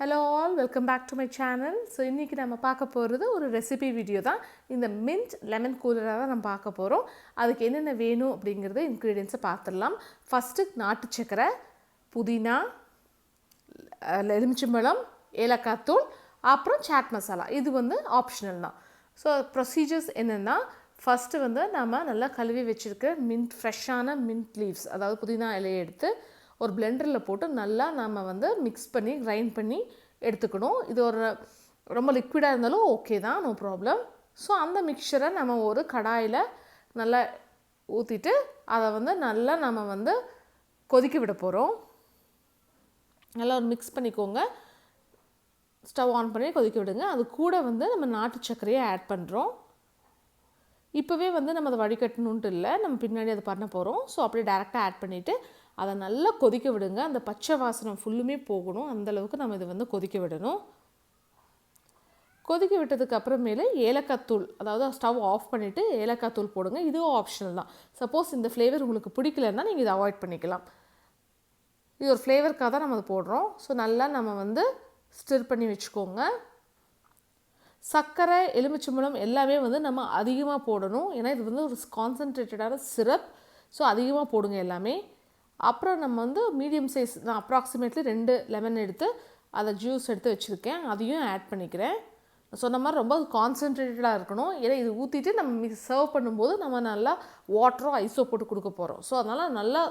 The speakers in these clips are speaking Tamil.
Hello all, welcome back to my channel. So இன்றைக்கி நம்ம பார்க்க போகிறது ஒரு ரெசிபி வீடியோ தான். இந்த மின்ட் லெமன் கூலராக தான் நம்ம பார்க்க போகிறோம். அதுக்கு என்னென்ன வேணும் அப்படிங்கிறத இன்க்ரீடியன்ஸை பார்த்துடலாம். ஃபஸ்ட்டு நாட்டு சக்கரை, புதினா, எலுமிச்சம்பழம், ஏலக்காய் தூள், அப்புறம் சாட் மசாலா. இது ஆப்ஷனல் தான். ஸோ ப்ரொசீஜர்ஸ் என்னென்னா, ஃபஸ்ட்டு நம்ம நல்லா கழுவி வச்சுருக்க ஃப்ரெஷ்ஷான மின்ட் லீவ்ஸ், அதாவது புதினா இலையை எடுத்து ஒரு பிளெண்டரில் போட்டு நல்லா நம்ம மிக்ஸ் பண்ணி கிரைண்ட் பண்ணி எடுத்துக்கணும். இது ஒரு ரொம்ப லிக்விடாக இருந்தாலும் ஓகே தான், நோ ப்ராப்ளம். ஸோ அந்த மிக்சரை நம்ம ஒரு கடாயில் நல்லா ஊற்றிட்டு அதை நல்லா நம்ம கொதிக்க விட போகிறோம். நல்லா ஒரு மிக்ஸ் பண்ணிக்கோங்க. ஸ்டவ் ஆன் பண்ணி கொதிக்க விடுங்க. அது கூட நம்ம நாட்டு சர்க்கரையை ஆட் பண்ணுறோம். இப்போவே நம்ம அதை வடிகட்டணுன்ட்டு இல்லை, நம்ம பின்னாடி அதை பண்ண போகிறோம். ஸோ அப்படியே டேரெக்டாக ஆட் பண்ணிவிட்டு அதை நல்லா கொதிக்க விடுங்க. அந்த பச்சை வாசனை ஃபுல்லுமே போகணும், அந்தளவுக்கு நம்ம இதை கொதிக்க விடணும். கொதிக்க விட்டதுக்கு அப்புறமேலே ஏலக்காய் தூள், அதாவது ஸ்டவ் ஆஃப் பண்ணிவிட்டு ஏலக்காய் தூள் போடுங்க. இதுவும் ஆப்ஷனல் தான். சப்போஸ் இந்த ஃப்ளேவர் உங்களுக்கு பிடிக்கலன்னா நீங்கள் இதை அவாய்ட் பண்ணிக்கலாம். இது ஒரு ஃப்ளேவருக்காக தான் நம்ம அதை போடுறோம். ஸோ நல்லா நம்ம ஸ்டிர் பண்ணி வச்சுக்கோங்க. சர்க்கரை, எலுமிச்சம்பழம் எல்லாமே நம்ம அதிகமாக போடணும். ஏன்னா இது ஒரு கான்சன்ட்ரேட்டடான சிரப். ஸோ அதிகமாக போடுங்க எல்லாமே. அப்புறம் நம்ம மீடியம் சைஸ், நான் அப்ராக்சிமேட்லி 2 லெமன் எடுத்து அதை ஜூஸ் எடுத்து வச்சுருக்கேன், அதையும் ஆட் பண்ணிக்கிறேன். சொன்ன மாதிரி ரொம்ப கான்சன்ட்ரேட்டடாக இருக்கணும். ஏன்னா இது ஊற்றிட்டு நம்ம சர்வ் பண்ணும்போது நம்ம நல்லா வாட்டரோ ஐஸோ போட்டு கொடுக்க போகிறோம். ஸோ அதனால் நல்லா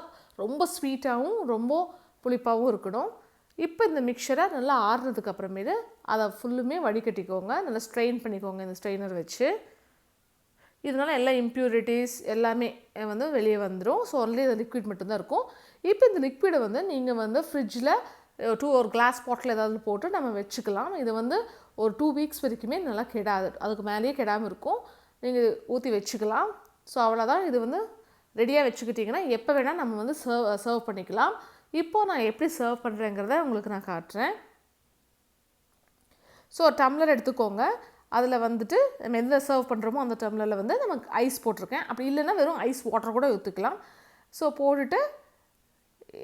ரொம்ப ஸ்வீட்டாகவும் ரொம்ப புளிப்பாகவும் இருக்கணும். இப்போ இந்த மிக்சரை நல்லா ஆறுனதுக்கு அப்புறமேட்டு அதை ஃபுல்லுமே வடிகட்டிக்கோங்க. நல்லா ஸ்ட்ரெயின் பண்ணிக்கோங்க இந்த ஸ்ட்ரெயினர் வச்சு. இதனால் எல்லா இம்ப்யூரிட்டிஸ் எல்லாமே வெளியே வந்துடும். ஸோ ஒன்லி இந்த லிக்விட் மட்டும்தான் இருக்கும். இப்போ இந்த லிக்விடை நீங்கள் ஃப்ரிட்ஜில் ஒரு கிளாஸ் பாட்டில் ஏதாவது போட்டு நம்ம வச்சுக்கலாம். இது ஒரு 2 வீக்ஸ் வரைக்குமே நல்லா கெடாது, அதுக்கு மேலேயே கெடாமல் இருக்கும். நீங்கள் ஊற்றி வச்சுக்கலாம். ஸோ அவ்வளோதான். இது ரெடியாக வச்சுக்கிட்டிங்கன்னா எப்போ வேணால் நம்ம சர்வ் பண்ணிக்கலாம். இப்போது நான் எப்படி சர்வ் பண்ணுறேங்கிறத உங்களுக்கு நான் காட்டுறேன். ஸோ ஒரு டம்ளர் எடுத்துக்கோங்க. அதில் நம்ம எந்த சர்வ் பண்ணுறோமோ அந்த டம்ளரில் நமக்கு ஐஸ் போட்டிருக்கேன். அப்படி இல்லைன்னா வெறும் ஐஸ் வாட்டர் கூட ஊற்றிக்கலாம். ஸோ போட்டுட்டு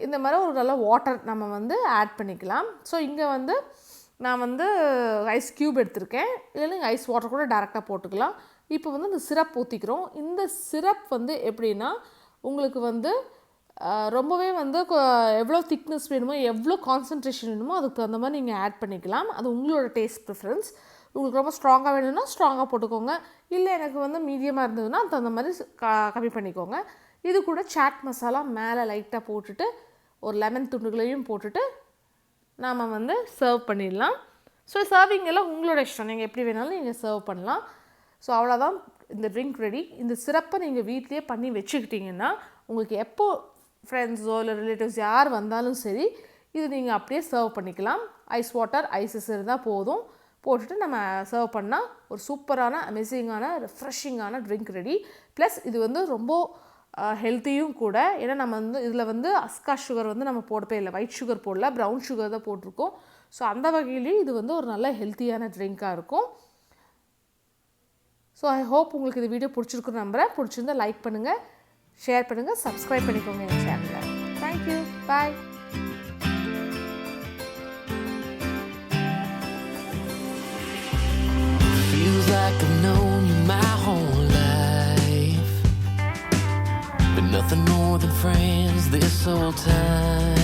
இந்த மாதிரி ஒரு நல்ல வாட்டர் நம்ம ஆட் பண்ணிக்கலாம். ஸோ இங்கே நான் ஐஸ் க்யூப் எடுத்திருக்கேன். இல்லைன்னா ஐஸ் வாட்டர் கூட டேரெக்டாக போட்டுக்கலாம். இப்போ இந்த சிரப் ஊற்றிக்கிறோம். இந்த சிரப் எப்படின்னா உங்களுக்கு ரொம்பவே எவ்வளோ திக்னஸ் வேணுமோ, எவ்வளோ கான்சன்ட்ரேஷன் வேணுமோ அதுக்கு தகுந்த மாதிரி நீங்கள் ஆட் பண்ணிக்கலாம். அது உங்களோட டேஸ்ட் ப்ரிஃபரன்ஸ். உங்களுக்கு ரொம்ப ஸ்ட்ராங்காக வேணும்னா ஸ்ட்ராங்காக போட்டுக்கோங்க. இல்லை எனக்கு மீடியமாக இருந்ததுன்னா அது தகுந்த மாதிரி கம்மி பண்ணிக்கோங்க. இது கூட சாட் மசாலா மேலே லைட்டாக போட்டுட்டு ஒரு லெமன் துண்டுகளையும் போட்டுட்டு நாம் சர்வ் பண்ணிடலாம். ஸோ சர்விங் எல்லாம் உங்களோட இஷ்டம், நீங்கள் எப்படி வேணாலும் நீங்கள் சர்வ் பண்ணலாம். ஸோ அவ்வளோதான், இந்த ட்ரிங்க் ரெடி. இந்த சிரப்பை நீங்கள் வீட்லேயே பண்ணி வச்சுக்கிட்டிங்கன்னா உங்களுக்கு எப்போ ஃப்ரெண்ட்ஸோ இல்லை ரிலேட்டிவ்ஸ் யார் வந்தாலும் சரி இது நீங்கள் அப்படியே சர்வ் பண்ணிக்கலாம். ஐஸ் வாட்டர், ஐஸஸ் இருந்தால் போதும். போட்டுட்டு நம்ம சர்வ் பண்ணால் ஒரு சூப்பரான அமேசிங்கான ரெஃப்ரெஷிங்கான ட்ரிங்க் ரெடி. ப்ளஸ் இது ரொம்ப ஹெல்த்தியும் கூட. ஏன்னா நம்ம இதில் அஸ்கா சுகர் நம்ம போடவே இல்லை, ஒயிட் சுகர் போடல, ப்ரௌன் சுகர் தான் போட்டிருக்கோம். ஸோ அந்த வகையிலேயும் இது ஒரு நல்ல ஹெல்த்தியான ட்ரிங்காக இருக்கும். ஸோ ஐ ஹோப் உங்களுக்கு இந்த வீடியோ பிடிச்சிருக்குன்னு நம்புகிறேன். பிடிச்சிருந்தால் லைக் பண்ணுங்கள், ஷேர் பண்ணுங்கள், சப்ஸ்கிரைப் பண்ணிக்கோங்க எங்கள் சேனலை. Thank you, bye. Feels like I've known you my whole life, but nothing more than friends this whole time.